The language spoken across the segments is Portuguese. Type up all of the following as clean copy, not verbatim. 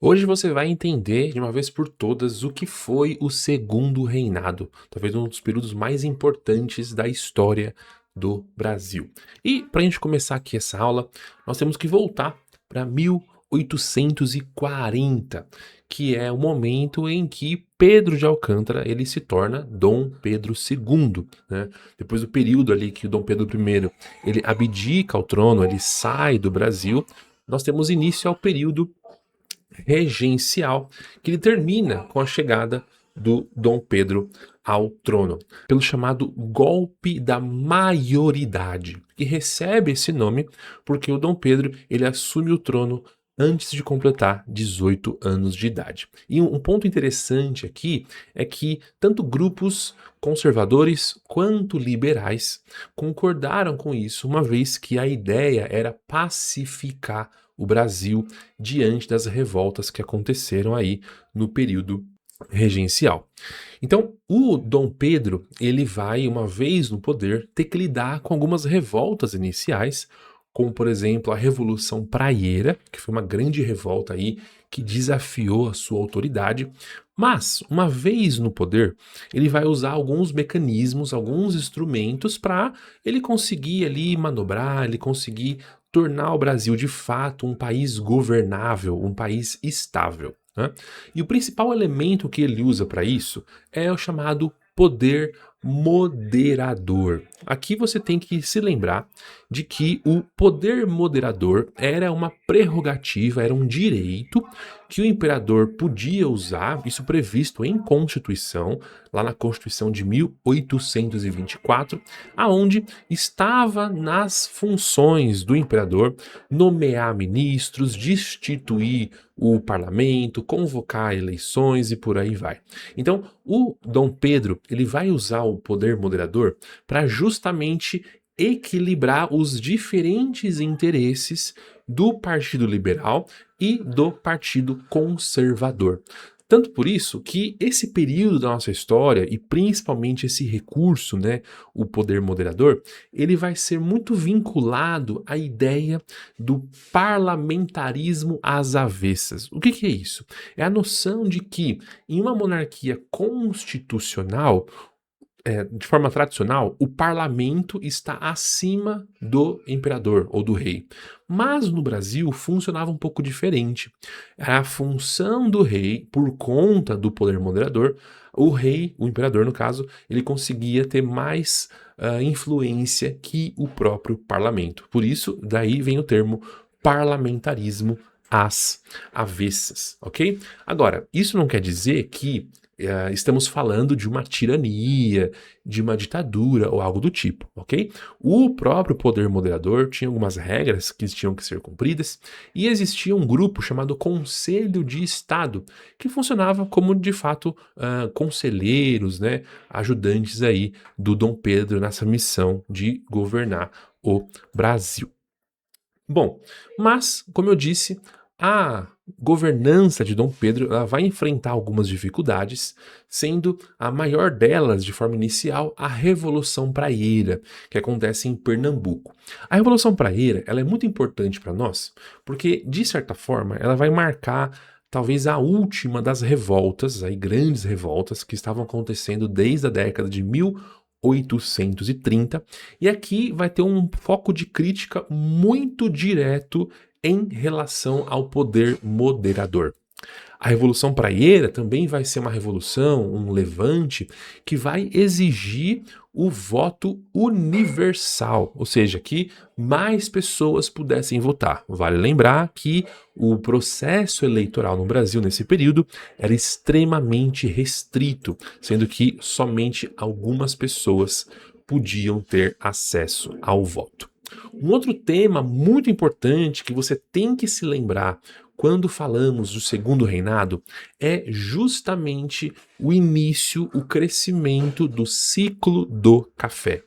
Hoje você vai entender de uma vez por todas o que foi o Segundo Reinado, talvez um dos períodos mais importantes da história do Brasil. E para a gente começar aqui essa aula, nós temos que voltar para 1840, que é o momento em que Pedro de Alcântara ele se torna Dom Pedro II, né? Depois do período ali que o Dom Pedro I ele abdica ao trono, ele sai do Brasil, nós temos início ao período regencial, que ele termina com a chegada do Dom Pedro ao trono, pelo chamado golpe da maioridade, que recebe esse nome porque o Dom Pedro ele assume o trono antes de completar 18 anos de idade. E um ponto interessante aqui é que tanto grupos conservadores quanto liberais concordaram com isso, uma vez que a ideia era pacificar o Brasil diante das revoltas que aconteceram aí no período regencial. Então, o Dom Pedro, ele vai, uma vez no poder, ter que lidar com algumas revoltas iniciais, como, por exemplo, a Revolução Praieira, que foi uma grande revolta aí que desafiou a sua autoridade. Mas, uma vez no poder, ele vai usar alguns mecanismos, alguns instrumentos para ele conseguir ali manobrar, ele conseguir tornar o Brasil de fato um país governável, um país estável, né? E o principal elemento que ele usa para isso é o chamado poder moderador. Aqui você tem que se lembrar de que o poder moderador era uma prerrogativa, era um direito que o imperador podia usar, isso previsto em Constituição, lá na Constituição de 1824, aonde estava nas funções do imperador nomear ministros, destituir o parlamento, convocar eleições e por aí vai. Então, o Dom Pedro, ele vai usar o poder moderador para justamente equilibrar os diferentes interesses do Partido Liberal e do Partido Conservador. Tanto por isso que esse período da nossa história, e principalmente esse recurso, né, o poder moderador, ele vai ser muito vinculado à ideia do parlamentarismo às avessas. O que é isso? É a noção de que em uma monarquia constitucional, de forma tradicional, o parlamento está acima do imperador ou do rei. Mas no Brasil funcionava um pouco diferente. Era a função do rei, por conta do poder moderador, o rei, o imperador no caso, ele conseguia ter mais influência que o próprio parlamento. Por isso, daí vem o termo parlamentarismo às avessas, ok? Agora, isso não quer dizer que estamos falando de uma tirania, de uma ditadura ou algo do tipo, ok? O próprio poder moderador tinha algumas regras que tinham que ser cumpridas e existia um grupo chamado Conselho de Estado que funcionava como, de fato, conselheiros, né, ajudantes aí do Dom Pedro nessa missão de governar o Brasil. Bom, mas, como eu disse, a governança de Dom Pedro ela vai enfrentar algumas dificuldades, sendo a maior delas, de forma inicial, a Revolução Praieira, que acontece em Pernambuco. A Revolução Praieira ela é muito importante para nós, porque, de certa forma, ela vai marcar talvez a última das revoltas, aí, grandes revoltas, que estavam acontecendo desde a década de 1830, e aqui vai ter um foco de crítica muito direto em relação ao poder moderador. A Revolução Praieira também vai ser uma revolução, um levante, que vai exigir o voto universal, ou seja, que mais pessoas pudessem votar. Vale lembrar que o processo eleitoral no Brasil nesse período era extremamente restrito, sendo que somente algumas pessoas podiam ter acesso ao voto. Um outro tema muito importante que você tem que se lembrar quando falamos do Segundo Reinado é justamente o início, o crescimento do ciclo do café.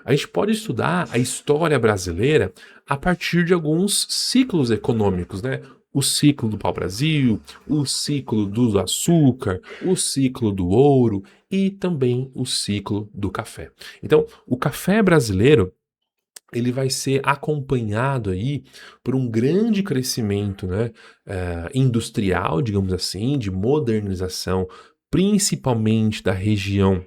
A gente pode estudar a história brasileira a partir de alguns ciclos econômicos, né? O ciclo do pau-brasil, o ciclo do açúcar, o ciclo do ouro e também o ciclo do café. Então, o café brasileiro ele vai ser acompanhado aí por um grande crescimento, né, industrial, digamos assim, de modernização, principalmente da região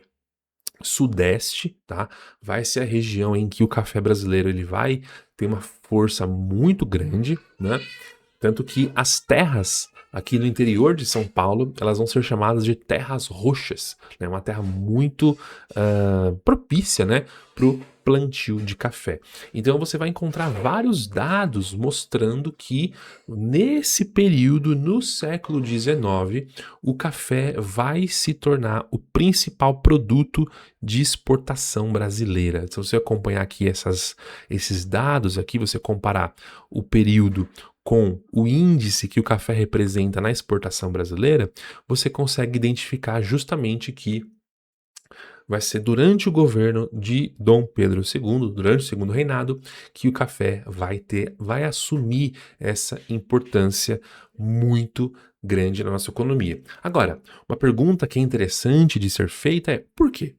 sudeste, tá? Vai ser a região em que o café brasileiro ele vai ter uma força muito grande, né? Tanto que as terras aqui no interior de São Paulo, elas vão ser chamadas de terras roxas, né? Uma terra muito propícia, né, para o plantio de café. Então você vai encontrar vários dados mostrando que nesse período, no século XIX, o café vai se tornar o principal produto de exportação brasileira. Se você acompanhar aqui esses dados aqui, você comparar o período com o índice que o café representa na exportação brasileira, você consegue identificar justamente que vai ser durante o governo de Dom Pedro II, durante o segundo reinado, que o café vai assumir essa importância muito grande na nossa economia. Agora, uma pergunta que é interessante de ser feita é: por quê?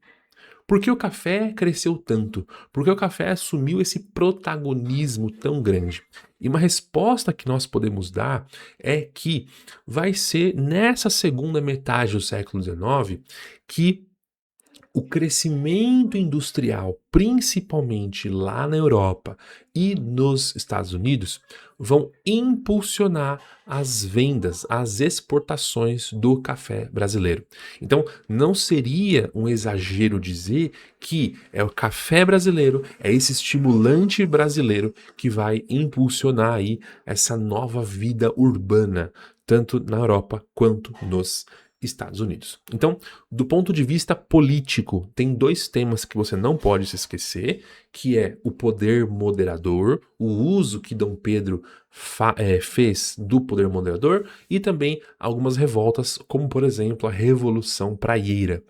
Por que o café cresceu tanto? Por que o café assumiu esse protagonismo tão grande? E uma resposta que nós podemos dar é que vai ser nessa segunda metade do século XIX que o crescimento industrial, principalmente lá na Europa e nos Estados Unidos, vão impulsionar as vendas, as exportações do café brasileiro. Então, não seria um exagero dizer que é o café brasileiro, é esse estimulante brasileiro que vai impulsionar aí essa nova vida urbana, tanto na Europa quanto nos Estados Unidos. Então, do ponto de vista político, tem dois temas que você não pode se esquecer, que é o poder moderador, o uso que Dom Pedro fez do poder moderador e também algumas revoltas, como por exemplo a Revolução Praieira.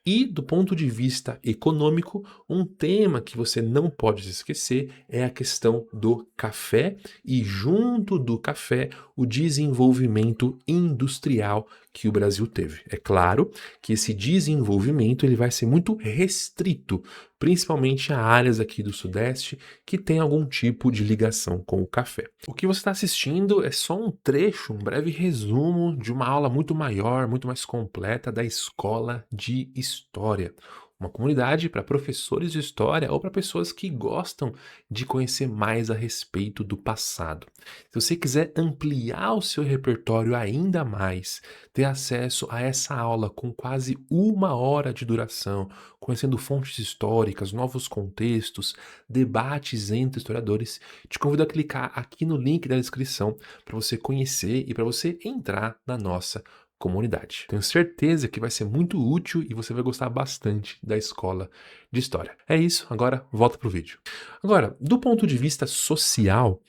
E do ponto de vista econômico, um tema que você não pode se esquecer é a questão do café e, junto do café, o desenvolvimento industrial que o Brasil teve. É claro que esse desenvolvimento ele vai ser muito restrito, principalmente a áreas aqui do Sudeste que tem algum tipo de ligação com o café. O que você está assistindo é só um trecho, um breve resumo de uma aula muito maior, muito mais completa da Escola de História. Uma comunidade para professores de história ou para pessoas que gostam de conhecer mais a respeito do passado. Se você quiser ampliar o seu repertório ainda mais, ter acesso a essa aula com quase 1 hora de duração, conhecendo fontes históricas, novos contextos, debates entre historiadores, te convido a clicar aqui no link da descrição para você conhecer e para você entrar na nossa comunidade. Tenho certeza que vai ser muito útil e você vai gostar bastante da escola de história. É isso, agora volta para o vídeo. Agora, do ponto de vista social,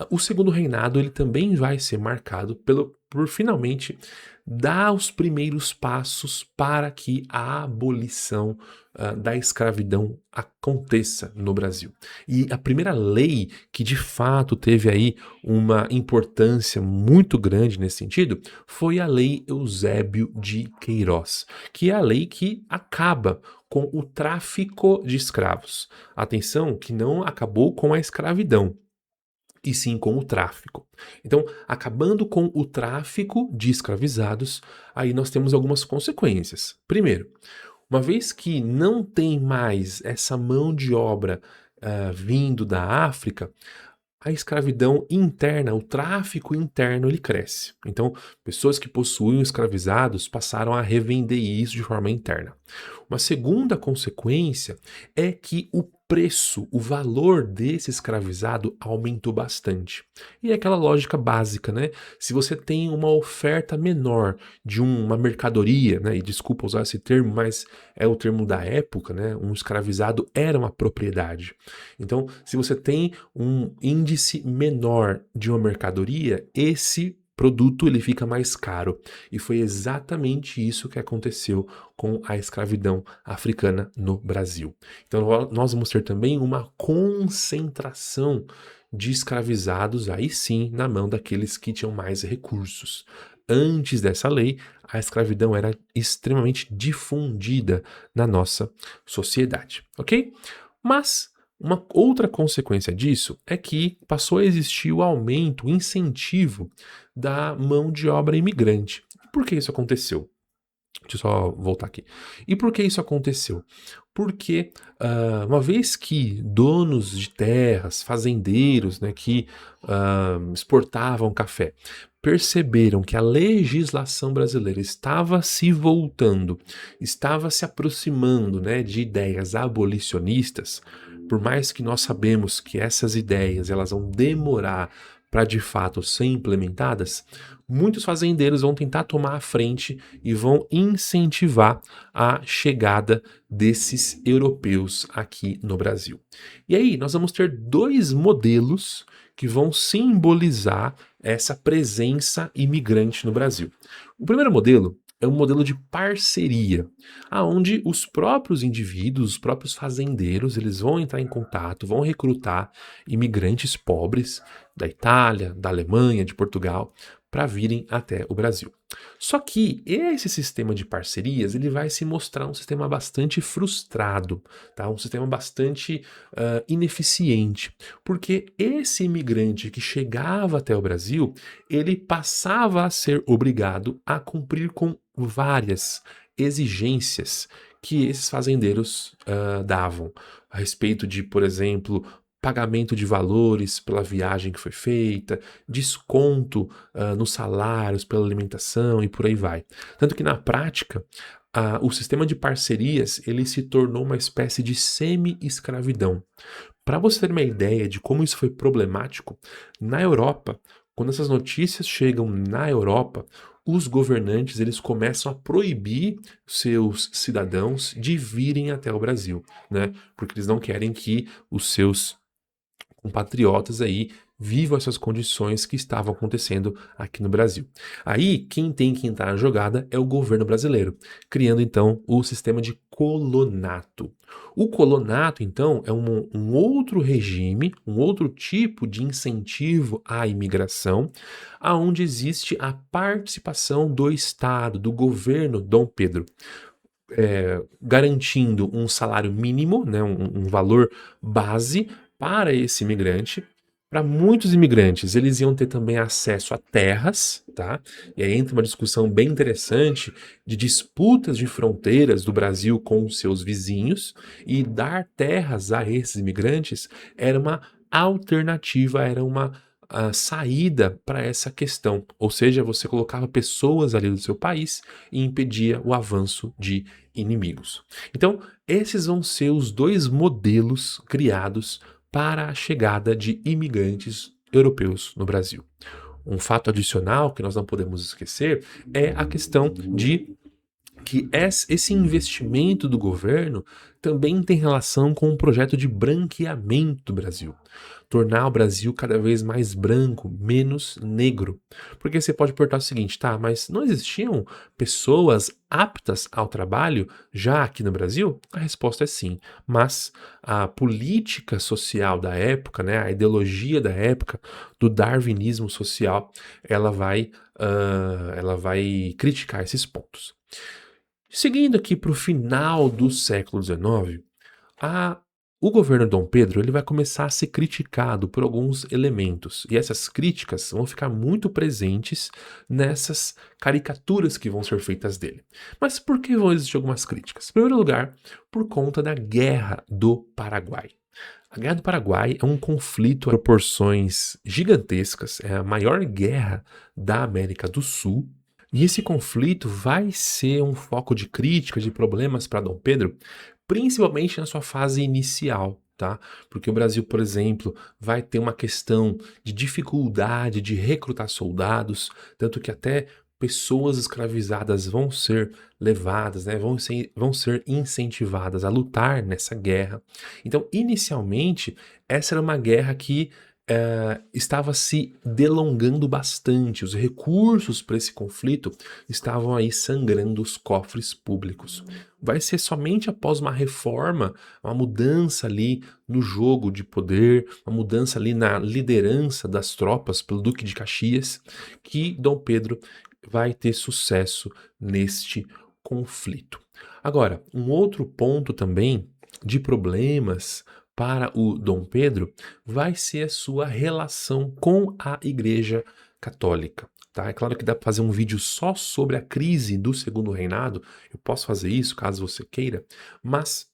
o segundo reinado ele também vai ser marcado por finalmente dar os primeiros passos para que a abolição da escravidão aconteça no Brasil. E a primeira lei que de fato teve aí uma importância muito grande nesse sentido foi a Lei Eusébio de Queiroz, que é a lei que acaba com o tráfico de escravos. Atenção, que não acabou com a escravidão, e sim com o tráfico. Então, acabando com o tráfico de escravizados, aí nós temos algumas consequências. Primeiro, uma vez que não tem mais essa mão de obra vindo da África, a escravidão interna, o tráfico interno, ele cresce. Então, pessoas que possuíam escravizados passaram a revender isso de forma interna. Uma segunda consequência é que o preço, o valor desse escravizado aumentou bastante. E é aquela lógica básica, né? Se você tem uma oferta menor de uma mercadoria, né? E desculpa usar esse termo, mas é o termo da época, né? Um escravizado era uma propriedade. Então, se você tem um índice menor de uma mercadoria, esse produto ele fica mais caro. E foi exatamente isso que aconteceu com a escravidão africana no Brasil. Então nós vamos ter também uma concentração de escravizados, aí sim, na mão daqueles que tinham mais recursos. Antes dessa lei, a escravidão era extremamente difundida na nossa sociedade, ok? Mas Uma outra consequência disso é que passou a existir o aumento, o incentivo da mão de obra imigrante. Por que isso aconteceu? Deixa eu só voltar aqui. E por que isso aconteceu? Porque, uma vez que donos de terras, fazendeiros, né, que exportavam café, perceberam que a legislação brasileira estava se voltando, estava se aproximando, né, de ideias abolicionistas, por mais que nós sabemos que essas ideias elas vão demorar para de fato ser implementadas, muitos fazendeiros vão tentar tomar a frente e vão incentivar a chegada desses europeus aqui no Brasil. E aí, nós vamos ter dois modelos que vão simbolizar essa presença imigrante no Brasil. O primeiro modelo é um modelo de parceria, aonde os próprios indivíduos, os próprios fazendeiros, eles vão entrar em contato, vão recrutar imigrantes pobres da Itália, da Alemanha, de Portugal, para virem até o Brasil. Só que esse sistema de parcerias ele vai se mostrar um sistema bastante frustrado, tá? Um sistema bastante ineficiente, porque esse imigrante que chegava até o Brasil, ele passava a ser obrigado a cumprir com várias exigências que esses fazendeiros davam a respeito de, por exemplo, pagamento de valores pela viagem que foi feita, desconto nos salários pela alimentação e por aí vai. Tanto que na prática, o sistema de parcerias ele se tornou uma espécie de semi-escravidão. Para você ter uma ideia de como isso foi problemático, na Europa, quando essas notícias chegam na Europa, os governantes eles começam a proibir seus cidadãos de virem até o Brasil, né? Porque eles não querem que os seus compatriotas aí vivam essas condições que estavam acontecendo aqui no Brasil. Aí, quem tem que entrar na jogada é o governo brasileiro, criando então o sistema de colonato. O colonato, então, é um outro regime, um outro tipo de incentivo à imigração, aonde existe a participação do Estado, do governo Dom Pedro. Garantindo um salário mínimo, né, um valor base para esse imigrante. Para muitos imigrantes, eles iam ter também acesso a terras, tá? E aí entra uma discussão bem interessante de disputas de fronteiras do Brasil com os seus vizinhos, e dar terras a esses imigrantes era uma alternativa, era uma saída para essa questão. Ou seja, você colocava pessoas ali do seu país e impedia o avanço de inimigos. Então, esses vão ser os dois modelos criados para a chegada de imigrantes europeus no Brasil. Um fato adicional que nós não podemos esquecer é a questão de que esse investimento do governo também tem relação com um projeto de branqueamento do Brasil. Tornar o Brasil cada vez mais branco, menos negro. Porque você pode perguntar o seguinte, tá, mas não existiam pessoas aptas ao trabalho já aqui no Brasil? A resposta é sim, mas a política social da época, né, a ideologia da época do darwinismo social, ela vai criticar esses pontos. Seguindo aqui para o final do século XIX, o governo Dom Pedro ele vai começar a ser criticado por alguns elementos, e essas críticas vão ficar muito presentes nessas caricaturas que vão ser feitas dele. Mas por que vão existir algumas críticas? Em primeiro lugar, por conta da Guerra do Paraguai. A Guerra do Paraguai é um conflito a proporções gigantescas, é a maior guerra da América do Sul. E esse conflito vai ser um foco de crítica, de problemas para Dom Pedro, principalmente na sua fase inicial, tá? Porque o Brasil, por exemplo, vai ter uma questão de dificuldade de recrutar soldados, tanto que até pessoas escravizadas vão ser levadas, né? Vão ser incentivadas a lutar nessa guerra. Então, inicialmente, essa era uma guerra que estava se delongando bastante, os recursos para esse conflito estavam aí sangrando os cofres públicos. Vai ser somente após uma reforma, uma mudança ali no jogo de poder, uma mudança ali na liderança das tropas pelo Duque de Caxias, que Dom Pedro vai ter sucesso neste conflito. Agora, um outro ponto também de problemas para o Dom Pedro vai ser a sua relação com a Igreja Católica. Tá? É claro que dá para fazer um vídeo só sobre a crise do Segundo Reinado, eu posso fazer isso caso você queira, mas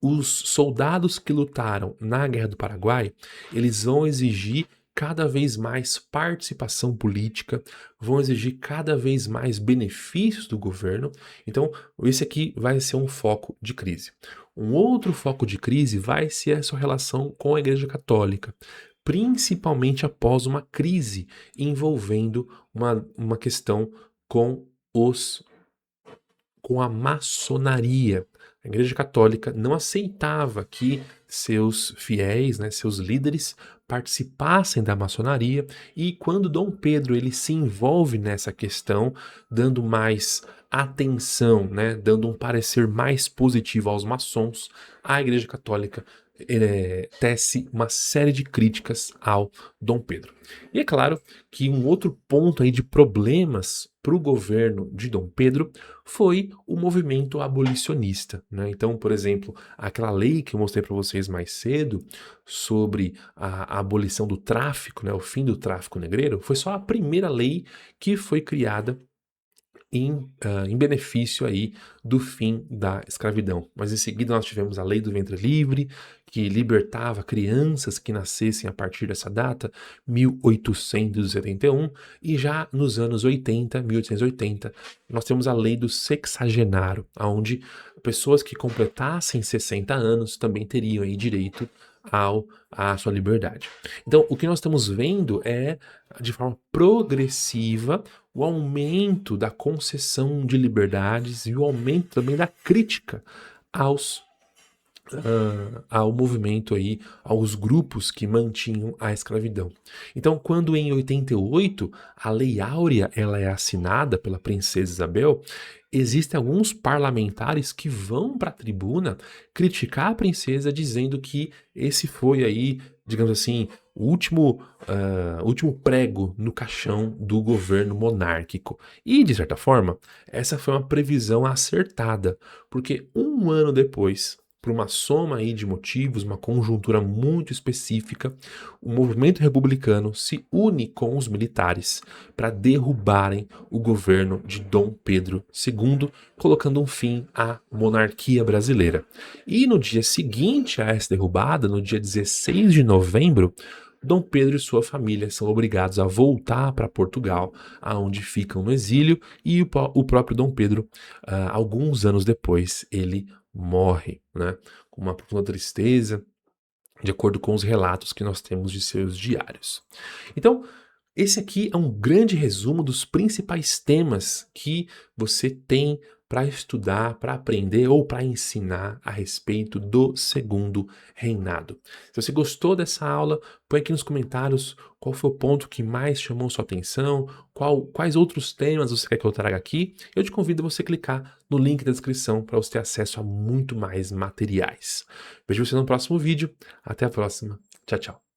os soldados que lutaram na Guerra do Paraguai, eles vão exigir cada vez mais participação política, vão exigir cada vez mais benefícios do governo. Então, esse aqui vai ser um foco de crise. Um outro foco de crise vai ser a sua relação com a Igreja Católica, principalmente após uma crise envolvendo uma questão com com a maçonaria. A Igreja Católica não aceitava que seus fiéis, né, seus líderes, participassem da maçonaria, e quando Dom Pedro ele se envolve nessa questão, dando mais atenção, né, dando um parecer mais positivo aos maçons, a Igreja Católica tece uma série de críticas ao Dom Pedro. E é claro que um outro ponto aí de problemas para o governo de Dom Pedro foi o movimento abolicionista, né? Então, por exemplo, aquela lei que eu mostrei para vocês mais cedo sobre a abolição do tráfico, né, o fim do tráfico negreiro, foi só a primeira lei que foi criada em benefício aí do fim da escravidão. Mas em seguida nós tivemos a lei do ventre livre, que libertava crianças que nascessem a partir dessa data, 1871, e já nos anos 80, 1880, nós temos a lei do sexagenário, onde pessoas que completassem 60 anos também teriam aí direito à sua liberdade. Então, o que nós estamos vendo é, de forma progressiva, o aumento da concessão de liberdades e o aumento também da crítica ao movimento aí, aos grupos que mantinham a escravidão. Então, quando em 88 a Lei Áurea ela é assinada pela princesa Isabel, existem alguns parlamentares que vão para a tribuna criticar a princesa, dizendo que esse foi aí, digamos assim, o último prego no caixão do governo monárquico. E, de certa forma, essa foi uma previsão acertada, porque um ano depois, por uma soma aí de motivos, uma conjuntura muito específica, o movimento republicano se une com os militares para derrubarem o governo de Dom Pedro II, colocando um fim à monarquia brasileira. E no dia seguinte a essa derrubada, no dia 16 de novembro, Dom Pedro e sua família são obrigados a voltar para Portugal, aonde ficam no exílio, e o próprio Dom Pedro, alguns anos depois, ele morre, né, com uma profunda tristeza, de acordo com os relatos que nós temos de seus diários. Então, esse aqui é um grande resumo dos principais temas que você tem para estudar, para aprender ou para ensinar a respeito do Segundo Reinado. Se você gostou dessa aula, põe aqui nos comentários qual foi o ponto que mais chamou sua atenção, quais outros temas você quer que eu traga aqui. Eu te convido a você clicar no link da descrição para você ter acesso a muito mais materiais. Vejo você no próximo vídeo. Até a próxima. Tchau, tchau.